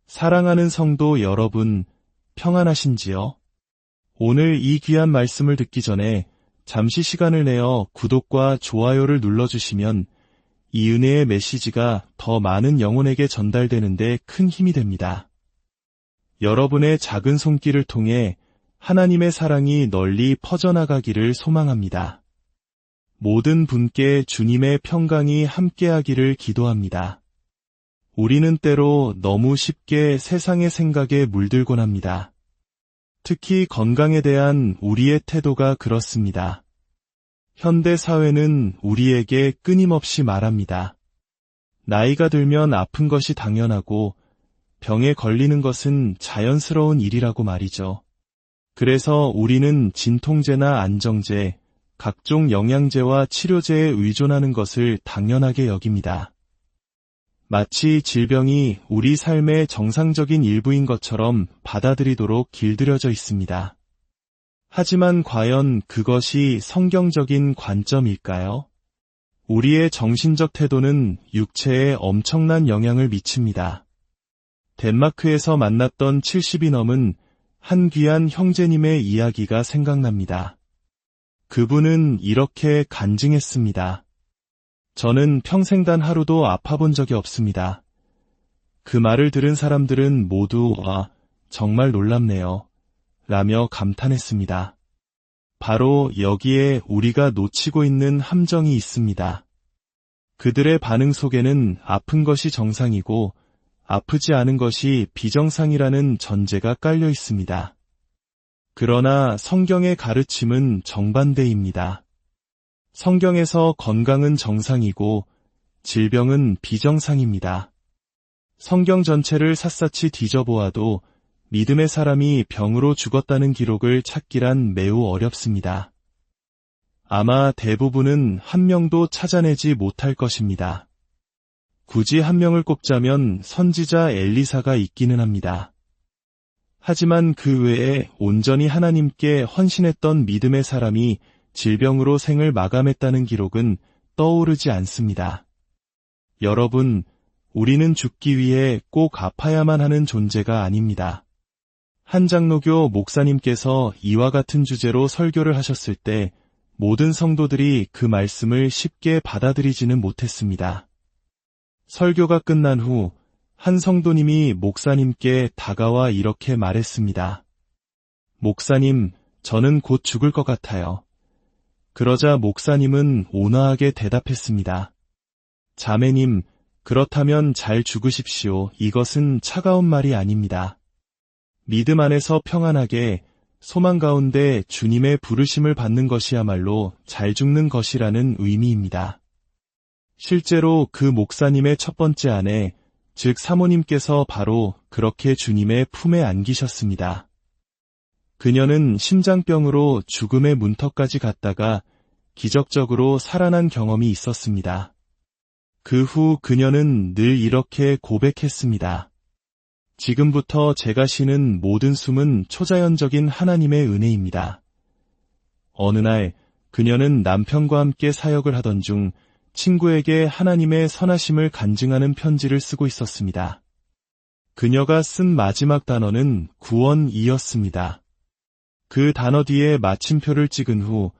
사랑하는 성도 여러분, 평안하신지요? 오늘 이 귀한 말씀을 듣기 전에 잠시 시간을 내어 구독과 좋아요를 눌러주시면 이 은혜의 메시지가 더 많은 영혼에게 전달되는데 큰 힘이 됩니다. 여러분의 작은 손길을 통해 하나님의 사랑이 널리 퍼져나가기를 소망합니다. 모든 분께 주님의 평강이 함께하기를 기도합니다. 우리는 때로 너무 쉽게 세상의 생각에 물들곤 합니다. 특히 건강에 대한 우리의 태도가 그렇습니다. 현대 사회는 우리에게 끊임없이 말합니다. 나이가 들면 아픈 것이 당연하고 병에 걸리는 것은 자연스러운 일이라고 말이죠. 그래서 우리는 진통제나 안정제, 각종 영양제와 치료제에 의존하는 것을 당연하게 여깁니다. 마치 질병이 우리 삶의 정상적인 일부인 것처럼 받아들이도록 길들여져 있습니다. 하지만 과연 그것이 성경적인 관점일까요? 우리의 정신적 태도는 육체에 엄청난 영향을 미칩니다. 덴마크에서 만났던 70이 넘은 한 귀한 형제님의 이야기가 생각납니다. 그분은 이렇게 간증했습니다. 저는 평생 단 하루도 아파본 적이 없습니다. 그 말을 들은 사람들은 모두 정말 놀랍네요 라며 감탄했습니다. 바로 여기에 우리가 놓치고 있는 함정이 있습니다. 그들의 반응 속에는 아픈 것이 정상이고 아프지 않은 것이 비정상이라는 전제가 깔려 있습니다. 그러나 성경의 가르침은 정반대입니다. 성경에서 건강은 정상이고 질병은 비정상입니다. 성경 전체를 샅샅이 뒤져보아도 믿음의 사람이 병으로 죽었다는 기록을 찾기란 매우 어렵습니다. 아마 대부분은 한 명도 찾아내지 못할 것입니다. 굳이 한 명을 꼽자면 선지자 엘리사가 있기는 합니다. 하지만 그 외에 온전히 하나님께 헌신했던 믿음의 사람이 질병으로 생을 마감했다는 기록은 떠오르지 않습니다. 여러분, 우리는 죽기 위해 꼭 아파야만 하는 존재가 아닙니다. 한 장로교 목사님께서 이와 같은 주제로 설교를 하셨을 때 모든 성도들이 그 말씀을 쉽게 받아들이지는 못했습니다. 설교가 끝난 후 한 성도님이 목사님께 다가와 이렇게 말했습니다. 목사님, 저는 곧 죽을 것 같아요. 그러자 목사님은 온화하게 대답했습니다. 자매님, 그렇다면 잘 죽으십시오. 이것은 차가운 말이 아닙니다. 믿음 안에서 평안하게 소망 가운데 주님의 부르심을 받는 것이야말로 잘 죽는 것이라는 의미입니다. 실제로 그 목사님의 첫 번째 아내, 즉 사모님께서 바로 그렇게 주님의 품에 안기셨습니다. 그녀는 심장병으로 죽음의 문턱까지 갔다가 기적적으로 살아난 경험이 있었습니다. 그 후 그녀는 늘 이렇게 고백했습니다. 지금부터 제가 쉬는 모든 숨은 초자연적인 하나님의 은혜입니다. 어느 날 그녀는 남편과 함께 사역을 하던 중 친구에게 하나님의 선하심을 간증하는 편지를 쓰고 있었습니다. 그녀가 쓴 마지막 단어는 구원이었습니다. 그 단어 뒤에 마침표를 찍은 후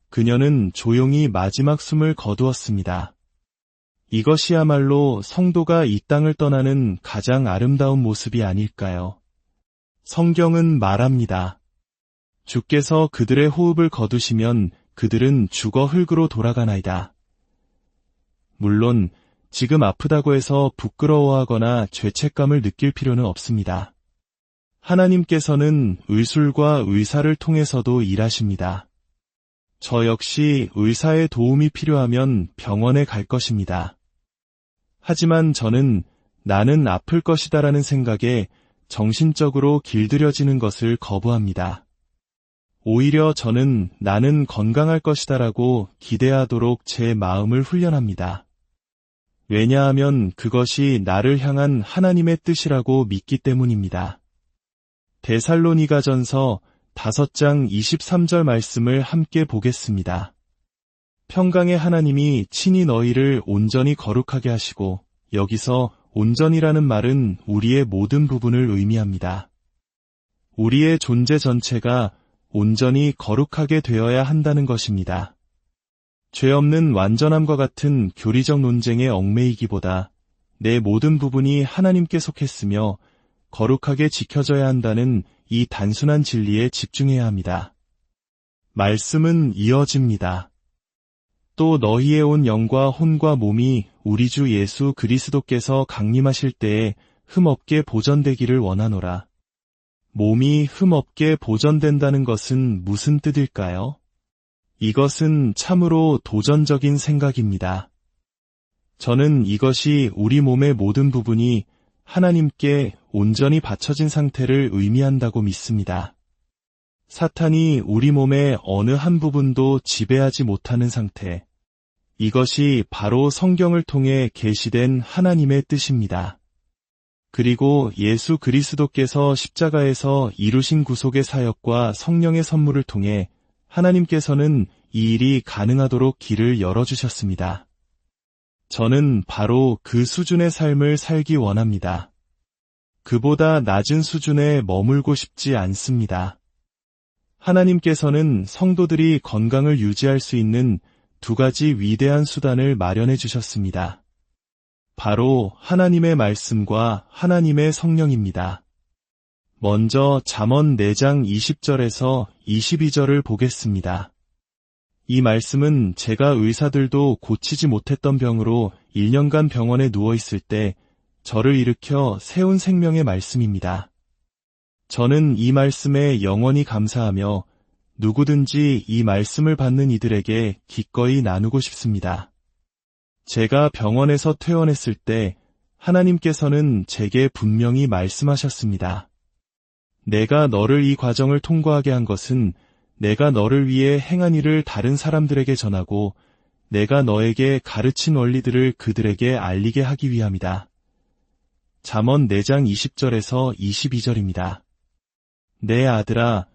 그녀는 조용히 마지막 숨을 거두었습니다. 이것이야말로 성도가 이 땅을 떠나는 가장 아름다운 모습이 아닐까요? 성경은 말합니다. 주께서 그들의 호흡을 거두시면 그들은 죽어 흙으로 돌아가나이다. 물론 지금 아프다고 해서 부끄러워하거나 죄책감을 느낄 필요는 없습니다. 하나님께서는 의술과 의사를 통해서도 일하십니다. 저 역시 의사의 도움이 필요하면 병원에 갈 것입니다. 하지만 저는 나는 아플 것이다라는 생각에 정신적으로 길들여지는 것을 거부합니다. 오히려 저는 나는 건강할 것이다라고 기대하도록 제 마음을 훈련합니다. 왜냐하면 그것이 나를 향한 하나님의 뜻이라고 믿기 때문입니다. 데살로니가전서 5장 23절 말씀을 함께 보겠습니다. 평강의 하나님이 친히 너희를 온전히 거룩하게 하시고 여기서 온전이라는 말은 우리의 모든 부분을 의미합니다. 우리의 존재 전체가 온전히 거룩하게 되어야 한다는 것입니다. 죄 없는 완전함과 같은 교리적 논쟁에 얽매이기보다 내 모든 부분이 하나님께 속했으며 거룩하게 지켜져야 한다는 이 단순한 진리에 집중해야 합니다. 말씀은 이어집니다. 또 너희의 온 영과 혼과 몸이 우리 주 예수 그리스도께서 강림하실 때에 흠없게 보전되기를 원하노라. 몸이 흠없게 보전된다는 것은 무슨 뜻일까요? 이것은 참으로 도전적인 생각입니다. 저는 이것이 우리 몸의 모든 부분이 하나님께 온전히 바쳐진 상태를 의미한다고 믿습니다. 사탄이 우리 몸의 어느 한 부분도 지배하지 못하는 상태. 이것이 바로 성경을 통해 계시된 하나님의 뜻입니다. 그리고 예수 그리스도께서 십자가에서 이루신 구속의 사역과 성령의 선물을 통해 하나님께서는 이 일이 가능하도록 길을 열어주셨습니다. 저는 바로 그 수준의 삶을 살기 원합니다. 그보다 낮은 수준에 머물고 싶지 않습니다. 하나님께서는 성도들이 건강을 유지할 수 있는 두 가지 위대한 수단을 마련해 주셨습니다. 바로 하나님의 말씀과 하나님의 성령입니다. 먼저 잠언 4장 20절에서 22절을 보겠습니다. 이 말씀은 제가 의사들도 고치지 못했던 병으로 1년간 병원에 누워있을 때 저를 일으켜 세운 생명의 말씀입니다. 저는 이 말씀에 영원히 감사하며 누구든지 이 말씀을 받는 이들에게 기꺼이 나누고 싶습니다. 제가 병원에서 퇴원했을 때 하나님께서는 제게 분명히 말씀하셨습니다. 내가 너를 이 과정을 통과하게 한 것은 내가 너를 위해 행한 일을 다른 사람들에게 전하고 내가 너에게 가르친 원리들을 그들에게 알리게 하기 위함이다. 잠언 4장 20절에서 22절입니다. 내 아들아,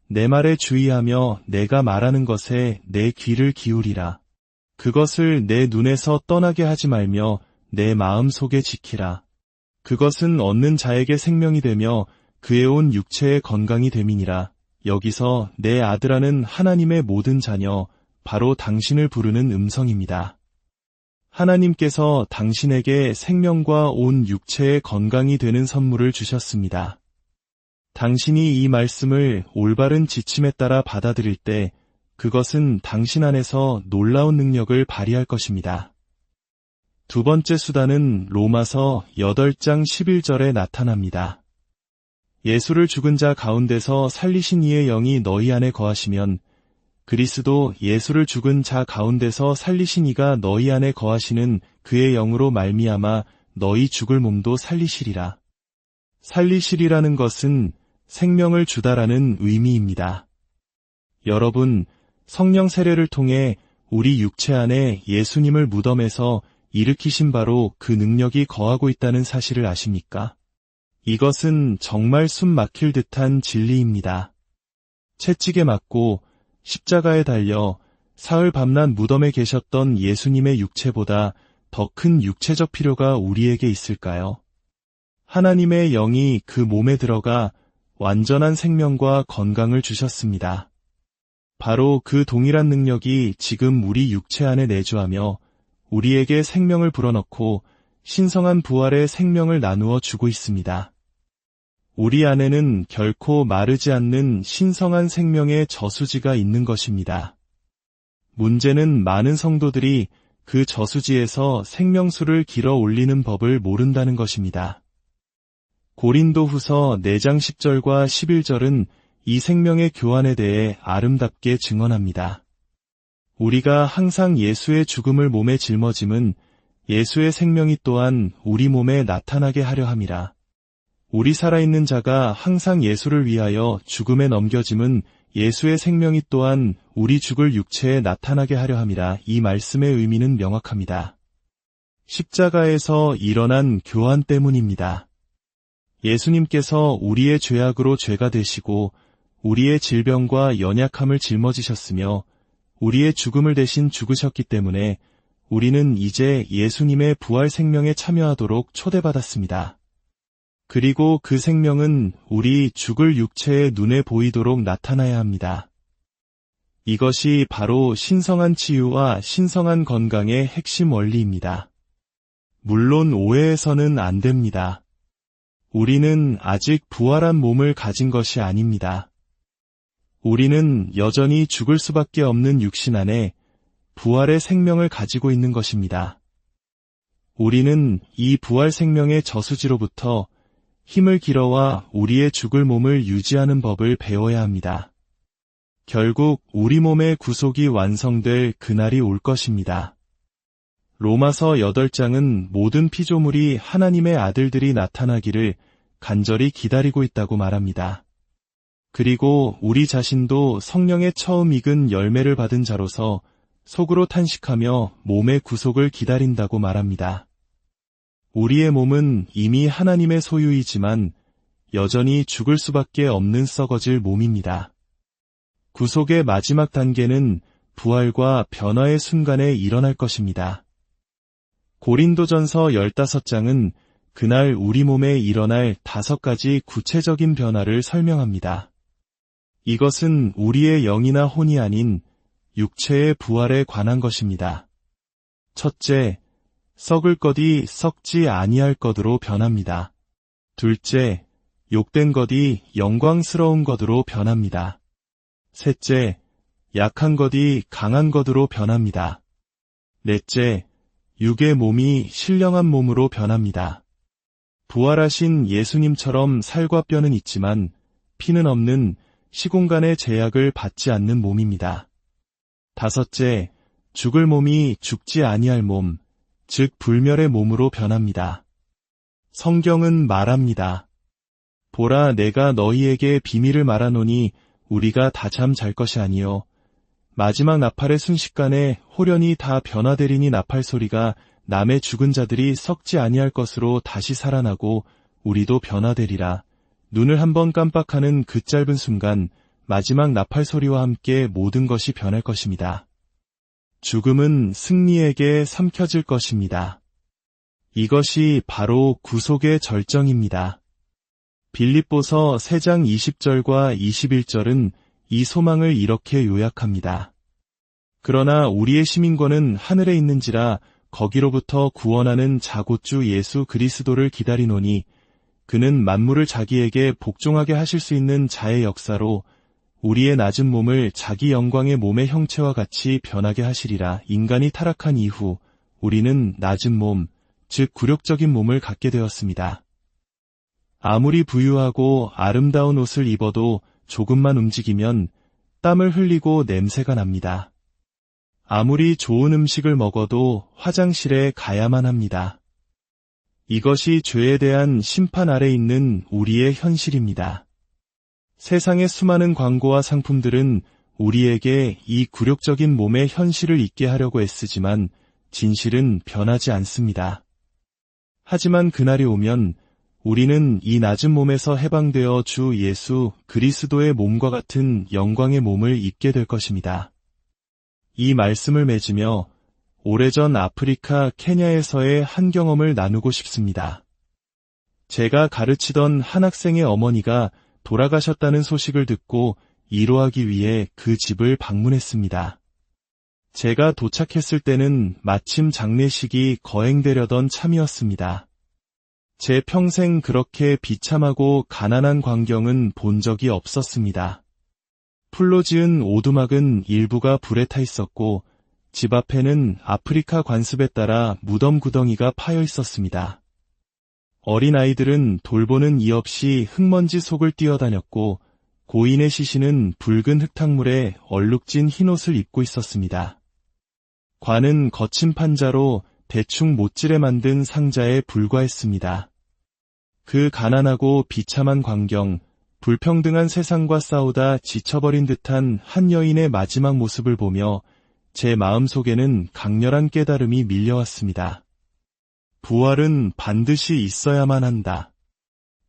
내 말에 주의하며 내가 말하는 것에 내 귀를 기울이라. 그것을 내 눈에서 떠나게 하지 말며 내 마음 속에 지키라. 그것은 얻는 자에게 생명이 되며 그의 온 육체의 건강이 됨이니라. 여기서 내 아들아는 하나님의 모든 자녀, 바로 당신을 부르는 음성입니다. 하나님께서 당신에게 생명과 온 육체의 건강이 되는 선물을 주셨습니다. 당신이 이 말씀을 올바른 지침에 따라 받아들일 때 그것은 당신 안에서 놀라운 능력을 발휘할 것입니다. 두 번째 수단은 로마서 8장 11절에 나타납니다. 예수를 죽은 자 가운데서 살리신 이의 영이 너희 안에 거하시면 그리스도 예수를 죽은 자 가운데서 살리신 이가 너희 안에 거하시는 그의 영으로 말미암아 너희 죽을 몸도 살리시리라. 살리시리라는 것은 생명을 주다라는 의미입니다. 여러분, 성령 세례를 통해 우리 육체 안에 예수님을 무덤에서 일으키신 바로 그 능력이 거하고 있다는 사실을 아십니까? 이것은 정말 숨 막힐 듯한 진리입니다. 채찍에 맞고 십자가에 달려 사흘 밤낮 무덤에 계셨던 예수님의 육체보다 더 큰 육체적 필요가 우리에게 있을까요? 하나님의 영이 그 몸에 들어가 완전한 생명과 건강을 주셨습니다. 바로 그 동일한 능력이 지금 우리 육체 안에 내주하며 우리에게 생명을 불어넣고 신성한 부활의 생명을 나누어 주고 있습니다. 우리 안에는 결코 마르지 않는 신성한 생명의 저수지가 있는 것입니다. 문제는 많은 성도들이 그 저수지에서 생명수를 길어 올리는 법을 모른다는 것입니다. 고린도후서 4장 10절과 11절은 이 생명의 교환에 대해 아름답게 증언합니다. 우리가 항상 예수의 죽음을 몸에 짊어짐은 예수의 생명이 또한 우리 몸에 나타나게 하려 함이라. 우리 살아있는 자가 항상 예수를 위하여 죽음에 넘겨짐은 예수의 생명이 또한 우리 죽을 육체에 나타나게 하려 함이라. 이 말씀의 의미는 명확합니다. 십자가에서 일어난 교환 때문입니다. 예수님께서 우리의 죄악으로 죄가 되시고 우리의 질병과 연약함을 짊어지셨으며 우리의 죽음을 대신 죽으셨기 때문에 우리는 이제 예수님의 부활 생명에 참여하도록 초대받았습니다. 그리고 그 생명은 우리 죽을 육체의 눈에 보이도록 나타나야 합니다. 이것이 바로 신성한 치유와 신성한 건강의 핵심 원리입니다. 물론 오해해서는 안 됩니다. 우리는 아직 부활한 몸을 가진 것이 아닙니다. 우리는 여전히 죽을 수밖에 없는 육신 안에 부활의 생명을 가지고 있는 것입니다. 우리는 이 부활 생명의 저수지로부터 힘을 길어와 우리의 죽을 몸을 유지하는 법을 배워야 합니다. 결국 우리 몸의 구속이 완성될 그날이 올 것입니다. 로마서 8장은 모든 피조물이 하나님의 아들들이 나타나기를 간절히 기다리고 있다고 말합니다. 그리고 우리 자신도 성령의 처음 익은 열매를 받은 자로서 속으로 탄식하며 몸의 구속을 기다린다고 말합니다. 우리의 몸은 이미 하나님의 소유이지만 여전히 죽을 수밖에 없는 썩어질 몸입니다. 구속의 마지막 단계는 부활과 변화의 순간에 일어날 것입니다. 고린도전서 15장은 그날 우리 몸에 일어날 5가지 구체적인 변화를 설명합니다. 이것은 우리의 영이나 혼이 아닌 육체의 부활에 관한 것입니다. 첫째, 썩을 것이 썩지 아니할 것으로 변합니다. 둘째, 욕된 것이 영광스러운 것으로 변합니다. 셋째, 약한 것이 강한 것으로 변합니다. 넷째, 육의 몸이 신령한 몸으로 변합니다. 부활하신 예수님처럼 살과 뼈는 있지만 피는 없는 시공간의 제약을 받지 않는 몸입니다. 다섯째, 죽을 몸이 죽지 아니할 몸, 즉 불멸의 몸으로 변합니다. 성경은 말합니다. 보라, 내가 너희에게 비밀을 말하노니 우리가 다 잠 잘 것이 아니요 마지막 나팔의 순식간에 홀연히 다 변화되리니 나팔 소리가 남의 죽은 자들이 썩지 아니할 것으로 다시 살아나고 우리도 변화되리라. 눈을 한번 깜빡하는 그 짧은 순간 마지막 나팔 소리와 함께 모든 것이 변할 것입니다. 죽음은 승리에게 삼켜질 것입니다. 이것이 바로 구속의 절정입니다. 빌립보서 3장 20절과 21절은 이 소망을 이렇게 요약합니다. 그러나 우리의 시민권은 하늘에 있는지라 거기로부터 구원하는 자곶주 예수 그리스도를 기다리노니 그는 만물을 자기에게 복종하게 하실 수 있는 자의 역사로 우리의 낮은 몸을 자기 영광의 몸의 형체와 같이 변하게 하시리라. 인간이 타락한 이후 우리는 낮은 몸, 즉 굴욕적인 몸을 갖게 되었습니다. 아무리 부유하고 아름다운 옷을 입어도 조금만 움직이면 땀을 흘리고 냄새가 납니다. 아무리 좋은 음식을 먹어도 화장실에 가야만 합니다. 이것이 죄에 대한 심판 아래 있는 우리의 현실입니다. 세상의 수많은 광고와 상품들은 우리에게 이 굴욕적인 몸의 현실을 잊게 하려고 애쓰지만 진실은 변하지 않습니다. 하지만 그날이 오면 우리는 이 낮은 몸에서 해방되어 주 예수 그리스도의 몸과 같은 영광의 몸을 입게 될 것입니다. 이 말씀을 맺으며 오래전 아프리카 케냐에서의 한 경험을 나누고 싶습니다. 제가 가르치던 한 학생의 어머니가 돌아가셨다는 소식을 듣고 위로하기 위해 그 집을 방문했습니다. 제가 도착했을 때는 마침 장례식이 거행되려던 참이었습니다. 제 평생 그렇게 비참하고 가난한 광경은 본 적이 없었습니다. 풀로 지은 오두막은 일부가 불에 타 있었고 집 앞에는 아프리카 관습에 따라 무덤 구덩이가 파여 있었습니다. 어린 아이들은 돌보는 이 없이 흙먼지 속을 뛰어다녔고 고인의 시신은 붉은 흙탕물에 얼룩진 흰옷을 입고 있었습니다. 관은 거친 판자로 대충 못질에 만든 상자에 불과했습니다. 그 가난하고 비참한 광경, 불평등한 세상과 싸우다 지쳐버린 듯한 한 여인의 마지막 모습을 보며 제 마음속에는 강렬한 깨달음이 밀려왔습니다. 부활은 반드시 있어야만 한다.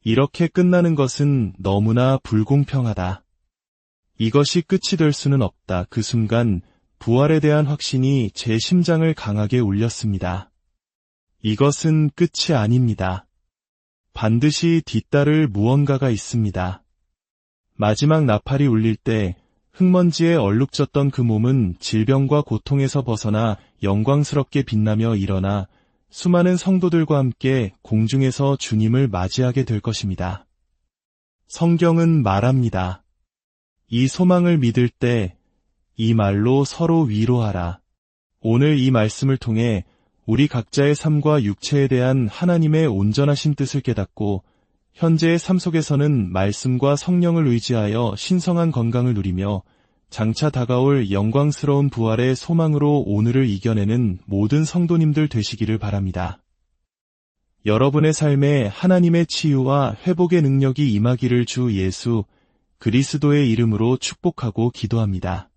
이렇게 끝나는 것은 너무나 불공평하다. 이것이 끝이 될 수는 없다. 그 순간 부활에 대한 확신이 제 심장을 강하게 울렸습니다. 이것은 끝이 아닙니다. 반드시 뒤따를 무언가가 있습니다. 마지막 나팔이 울릴 때 흙먼지에 얼룩졌던 그 몸은 질병과 고통에서 벗어나 영광스럽게 빛나며 일어나 수많은 성도들과 함께 공중에서 주님을 맞이하게 될 것입니다. 성경은 말합니다. 이 소망을 믿을 때 이 말로 서로 위로하라. 오늘 이 말씀을 통해 우리 각자의 삶과 육체에 대한 하나님의 온전하신 뜻을 깨닫고 현재의 삶 속에서는 말씀과 성령을 의지하여 신성한 건강을 누리며 장차 다가올 영광스러운 부활의 소망으로 오늘을 이겨내는 모든 성도님들 되시기를 바랍니다. 여러분의 삶에 하나님의 치유와 회복의 능력이 임하기를 주 예수 그리스도의 이름으로 축복하고 기도합니다.